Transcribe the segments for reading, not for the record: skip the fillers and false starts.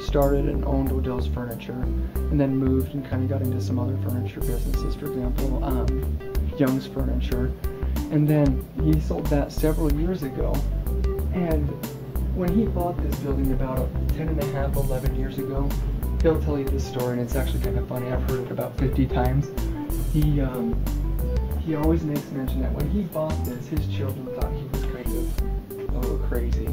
started and owned Odell's Furniture, and then moved and kind of got into some other furniture businesses, for example, Young's Furniture. And then he sold that several years ago. And when he bought this building about 10 and a half, 11 years ago, he'll tell you this story, and it's actually kind of funny. I've heard it about 50 times. He always makes mention that when he bought this, his children thought he was kind of a little crazy.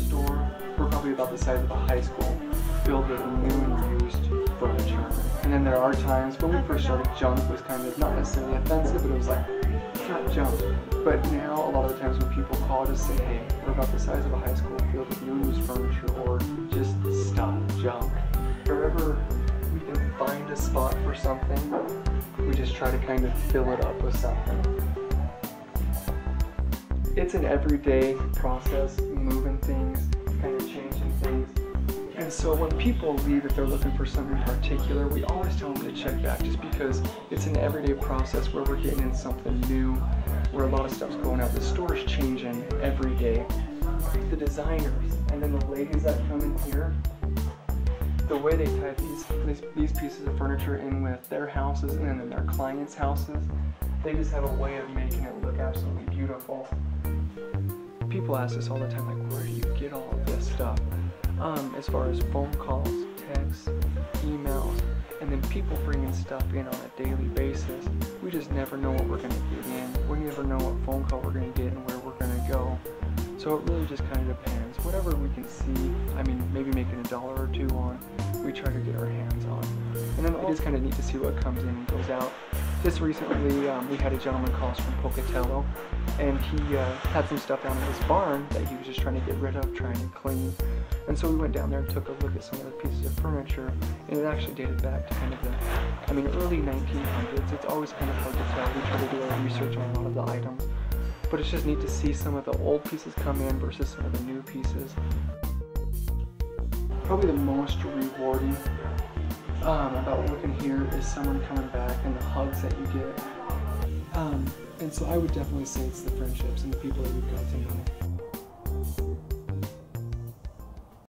Store, we're probably about the size of a high school, filled with new and used furniture. And then there are times when we first started, junk was kind of not necessarily offensive, but it was like, it's not junk. But now, a lot of the times when people call to say, hey, we're about the size of a high school, filled with new and used furniture, or just stuff, junk. Wherever we can find a spot for something, we just try to kind of fill it up with something. It's an everyday process, moving things, kind of changing things. And so when people leave, if they're looking for something in particular, we always tell them to check back, just because it's an everyday process where we're getting in something new, where a lot of stuff's going out. The store's changing every day. The designers and then the ladies that come in here, the way they type these pieces of furniture in with their houses and then their clients' houses, they just have a way of making it look absolutely beautiful. People ask us all the time, like, where do you get all of this stuff? As far as phone calls, texts, emails, and then people bringing stuff in on a daily basis. We just never know what we're going to get in. We never know what phone call we're going to get and where we're going to go. So it really just kind of depends. Whatever we can see, I mean, maybe making $1 or $2 on, we try to get our hands on. And then it is kind of neat to see what comes in and goes out. Just recently, we had a gentleman call us from Pocatello, and he had some stuff down in his barn that he was just trying to get rid of, trying to clean. And so we went down there and took a look at some of the pieces of furniture, and it actually dated back to kind of the, early 1900s. It's always kind of hard to tell. We try to do our research on a lot of the items. But it's just neat to see some of the old pieces come in versus some of the new pieces. Probably the most rewarding about working here is someone coming back and the hugs that you get. And so I would definitely say it's the friendships and the people that we've got to know.